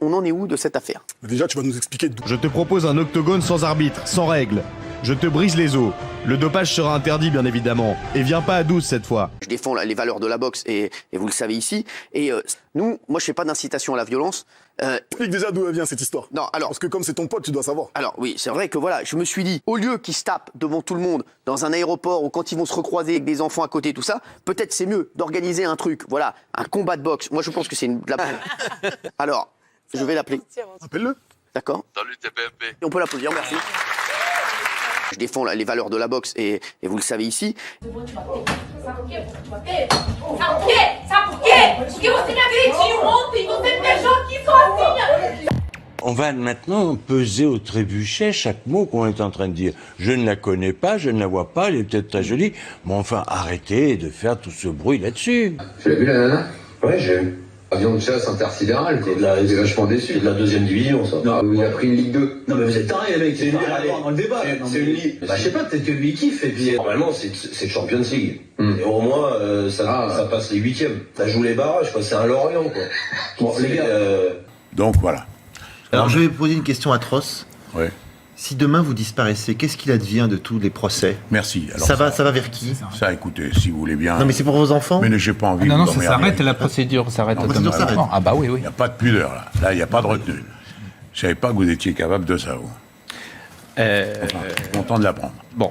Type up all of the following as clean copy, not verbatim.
on en est où de cette affaire? Déjà, tu vas nous expliquer d'où. Je te propose un octogone sans arbitre, sans règles. Je te brise les os. Le dopage sera interdit, bien évidemment. Et viens pas à 12 cette fois. Je défends les valeurs de la boxe et vous le savez ici. Et moi je fais pas d'incitation à la violence. Explique déjà d'où elle vient cette histoire. Non, alors. Parce que comme c'est ton pote, tu dois savoir. Alors oui, c'est vrai que voilà, je me suis dit, au lieu qu'ils se tapent devant tout le monde, dans un aéroport ou quand ils vont se recroiser avec des enfants à côté, tout ça, peut-être c'est mieux d'organiser un truc, voilà, un combat de boxe. Moi je pense que c'est une blague. Alors, je vais l'appeler. Appelle-le. D'accord. Salut TPMP. Et on peut l'applaudir, merci. Je défends les valeurs de la boxe et vous le savez ici. On va maintenant peser au trébuchet chaque mot qu'on est en train de dire. Je ne la connais pas, je ne la vois pas, elle est peut-être très jolie, mais enfin, arrêtez de faire tout ce bruit là-dessus. Tu l'as vu la nana? Ouais, j'ai vu. Avion de chasse intersidéral, quoi. T'es vachement déçu. C'est de la deuxième division, ça. Non, il a pris une Ligue 2. Non, mais vous êtes tarés, mec. C'est une dans le débat. C'est une Ligue. Bah, je sais pas, peut-être que lui il kiffe. Et puis, normalement, c'est Champions League. Et au moins, ça passe les huitièmes. Ça joue les barrages, quoi. C'est un Lorient, quoi. Bon, les gars, Donc voilà. Alors je vais vous poser une question atroce. Oui. Si demain vous disparaissez, qu'est-ce qu'il advient de tous les procès? Merci. Alors, ça va vers qui? Ça, écoutez, si vous voulez bien. Non mais c'est pour vos enfants? Mais j'ai pas envie de non, vous ça s'arrête, la procédure s'arrête automatiquement. Ah bah oui. Il n'y a pas de pudeur, là. Là, il n'y a pas de retenue. Je savais pas que vous étiez capable de ça, vous. Content de l'apprendre. Bon.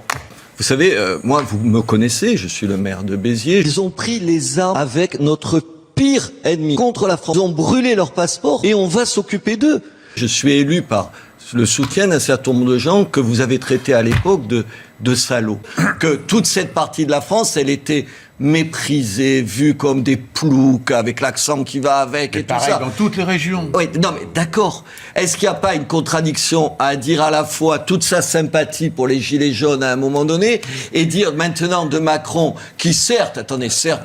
Vous savez, moi, vous me connaissez, je suis le maire de Béziers. Ils ont pris les armes avec notre pire ennemi contre la France. Ils ont brûlé leur passeport et on va s'occuper d'eux. Je suis élu par le soutien d'un certain nombre de gens que vous avez traités à l'époque de salauds. Que toute cette partie de la France, elle était méprisée, vue comme des ploucs, avec l'accent qui va avec et tout ça. Dans toutes les régions. Oui, non mais d'accord. Est-ce qu'il n'y a pas une contradiction à dire à la fois toute sa sympathie pour les Gilets jaunes à un moment donné et dire maintenant de Macron, qui certes,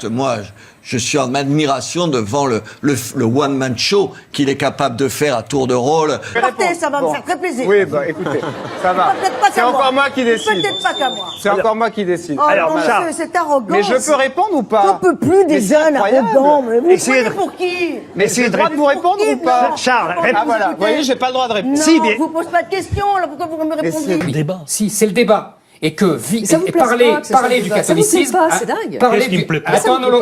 moi... Je suis en admiration devant le one-man show qu'il est capable de faire à tour de rôle. Partez, ça va me faire très plaisir. Oui, bah écoutez, ça va. C'est encore moi qui décide. Peut-être pas qu'à moi. C'est encore moi qui décide. Oh, alors, non, Charles, c'est arrogant. Mais je peux répondre ou pas? J'en peux plus des jeunes arrogants. Mais vous prenez pour qui? Mais c'est le droit de vous répondre ou pas? Charles, ah voilà. Vous voyez, j'ai pas le droit de répondre. Non, je vous pose pas de questions, là. Pourquoi vous me répondez? C'est le débat. Si, c'est le débat. Et que parler du catholicisme, c'est dingue. Qu'est-ce qui me plaît pas?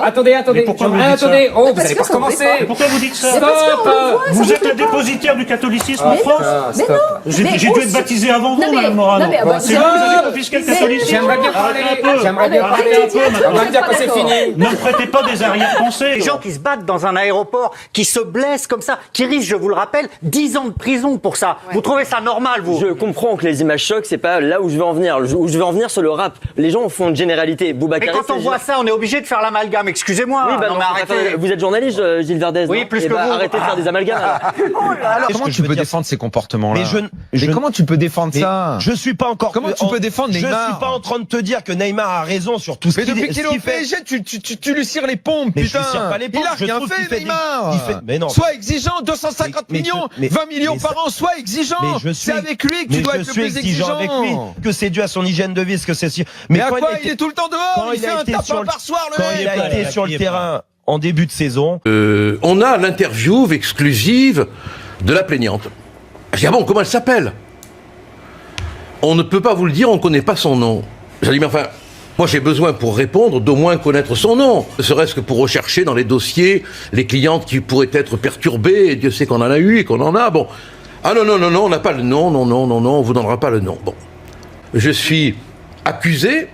Attendez. Pourquoi vous dites ça? Oh, vous allez pas recommencer. Pourquoi vous dites ça? Stop. Vous êtes le dépositaire du catholicisme en France? Mais non. J'ai dû être baptisé avant vous, Madame Morano. C'est vous qui avez confisqué le catholicisme. J'aimerais bien parler. On va dire que c'est fini. Ne me prêtez pas des arrière-pensées. Les gens qui se battent dans un aéroport, qui se blessent comme ça, qui risquent, je vous le rappelle, 10 ans de prison pour ça. Vous trouvez ça normal, vous? Je comprends que les images choquent, c'est pas là où je veux en venir. Où je veux en venir sur le rap. Les gens font une généralité. Mais quand on voit ça, on est obligé de faire l'amalgame. Excusez-moi. Oui, non, mais arrêtez. Vous êtes journaliste, Gilles Verdez. Oui, plus que vous. Arrêtez de faire des amalgames. Alors, comment tu peux défendre ces comportements-là? Mais comment tu peux défendre ça? Je suis pas encore... Comment tu peux défendre Neymar? Je suis pas en train de te dire que Neymar a raison sur tout ce qu'il fait. Mais depuis qu'il est au PSG, tu lui cires les pompes, mais putain. Je lui cire pas les pompes. Il a rien fait, Neymar. Mais non. Sois exigeant, 250 millions, 20 millions par an, sois exigeant. C'est avec lui que tu dois être le plus exigeant. Avec lui, que c'est dû à son hygiène de vie, que c'est... Mais à quoi il est tout le temps dehors? Il fait un tapin par soir, le mec. Quand il a été sur le terrain en début de saison... On a l'interview exclusive de la plaignante. Je dis, ah bon, comment elle s'appelle? On ne peut pas vous le dire, on ne connaît pas son nom. J'ai dit, mais enfin, moi j'ai besoin pour répondre d'au moins connaître son nom. Ne serait-ce que pour rechercher dans les dossiers les clientes qui pourraient être perturbées, et Dieu sait qu'on en a eu et qu'on en a, bon. Ah non, on n'a pas le nom, non, on vous donnera pas le nom. Bon. Je suis accusé,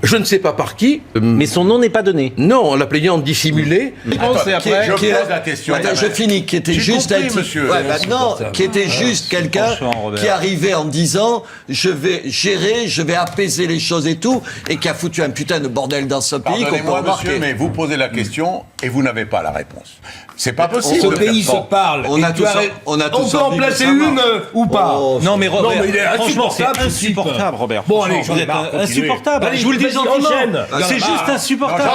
je ne sais pas par qui. Mais son nom n'est pas donné. Non, la plaignante dissimulée. Je finis, qui était juste quelqu'un qui arrivait en disant je vais gérer, je vais apaiser les choses et tout, et qui a foutu un putain de bordel dans ce pays. Pardonnez-moi, monsieur, mais vous posez la question et vous n'avez pas la réponse. C'est pas possible. Ce pays se parle. On peut en placer une ou pas? Non, mais Robert, il est franchement, c'est insupportable, insupportable, Robert. Bon, allez, vous êtes insupportable. Je vous le dis gentiment. C'est juste insupportable.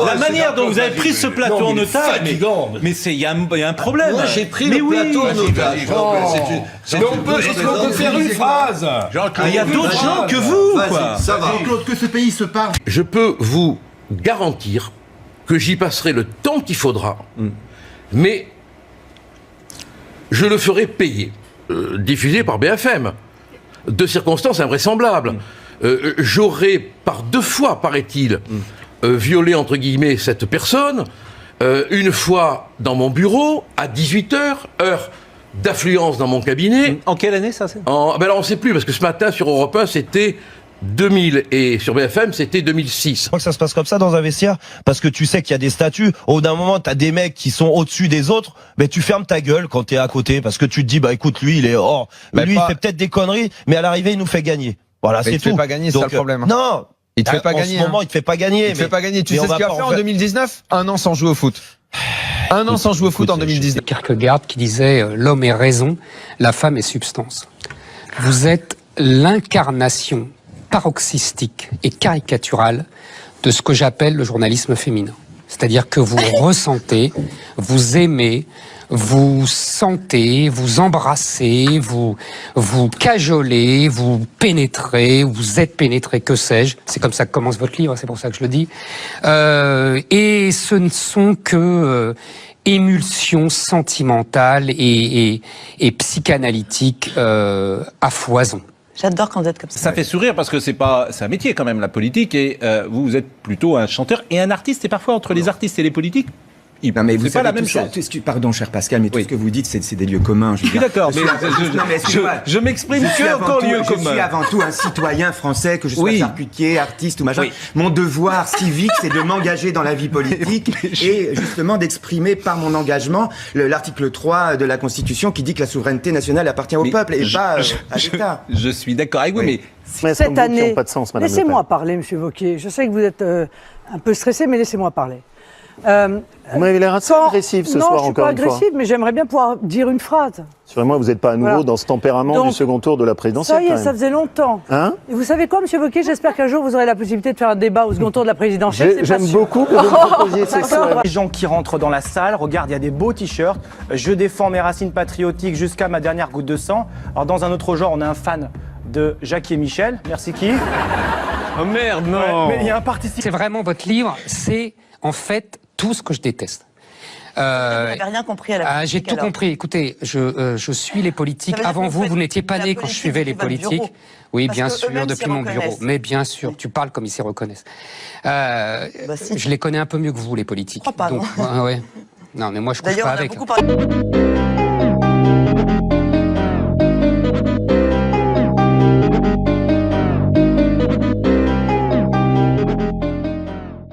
La manière dont vous avez pris ce plateau en otage, mais il y a un problème. Moi, j'ai pris le plateau en otage. Mais est-ce qu'on peut faire une phrase? Il y a d'autres gens que vous, quoi. Ça va. Jean-Claude, que ce pays se parle. Je peux vous garantir que j'y passerai le temps qu'il faudra. Mais je le ferai payer. Diffusé par BFM. De circonstances invraisemblables. J'aurais par 2 fois, paraît-il, violé, entre guillemets, cette personne. Une fois dans mon bureau, à 18h, heure d'affluence dans mon cabinet. En quelle année, ça ben alors, on ne sait plus, parce que ce matin, sur Europe 1, c'était 2000, et sur BFM, c'était 2006. Je crois que ça se passe comme ça dans un vestiaire, parce que tu sais qu'il y a des statuts. Au bout d'un moment, t'as des mecs qui sont au-dessus des autres, mais tu fermes ta gueule quand t'es à côté, parce que tu te dis, bah écoute, lui, il est hors. Lui, il fait peut-être des conneries, mais à l'arrivée, il nous fait gagner. Voilà, c'est tout. Il te fait pas gagner, c'est ça le problème. Non! Il te fait pas gagner. En ce moment, il te fait pas gagner. Il te fait pas gagner. Tu sais ce qu'il a fait en 2019? 1 an sans jouer au foot. 1 an sans jouer au foot en 2019. Kierkegaard qui disait l'homme est raison, la femme est substance. Vous êtes l'incarnation paroxystique et caricaturale de ce que j'appelle le journalisme féminin. C'est-à-dire que vous ressentez, vous aimez, vous sentez, vous embrassez, vous cajolez, vous pénétrez, vous êtes pénétré, que sais-je. C'est comme ça que commence votre livre, c'est pour ça que je le dis. Et ce ne sont que émulsions sentimentales et psychanalytiques à foison. J'adore quand vous êtes comme ça. Ça fait sourire parce que c'est un métier quand même, la politique, et vous êtes plutôt un chanteur et un artiste, et parfois entre les artistes et les politiques, Non, mais vous c'est pas la même chose. Pardon, cher Pascal, mais tout ce que vous dites, c'est des lieux communs. Je suis d'accord, mais je m'exprime que encore lieu commun. Je suis avant tout un citoyen français, que je sois charcutier, artiste ou machin. Oui. Mon devoir civique, c'est de m'engager dans la vie politique et justement d'exprimer par mon engagement l'article 3 de la Constitution qui dit que la souveraineté nationale appartient au peuple et pas à l'État. Je suis d'accord avec vous, mais cette année, laissez-moi parler, Monsieur Wauquiez. Je sais que vous êtes un peu stressé, mais laissez-moi parler. Vous m'avez l'air assez agressif ce soir, encore une fois. Non, je suis pas agressif, mais j'aimerais bien pouvoir dire une phrase. Sûrement, vous n'êtes pas à nouveau dans ce tempérament du second tour de la présidentielle. Ça y est, ça faisait longtemps. Hein? Et vous savez quoi, Monsieur Wauquiez, j'espère qu'un jour vous aurez la possibilité de faire un débat au second tour de la présidentielle. J'aime beaucoup que vous me proposiez ces soirées. Les gens qui rentrent dans la salle, regarde, il y a des beaux t-shirts. Je défends mes racines patriotiques jusqu'à ma dernière goutte de sang. Alors dans un autre genre, on a un fan de Jackie et Michel. Merci qui? Oh merde, non. Mais il y a un participe. C'est vraiment votre livre, c'est en fait tout ce que je déteste. Vous n'avez rien compris à la politique. J'ai tout compris. Écoutez, je suis les politiques. Avant vous n'étiez pas né quand je suivais les politiques. Oui, bien sûr, depuis mon bureau. Mais bien sûr, tu parles comme ils s'y reconnaissent. Je les connais un peu mieux que vous, les politiques. Je crois pas, Donc, non. ouais. Non, mais moi je couche D'ailleurs, pas on a avec. beaucoup parlé.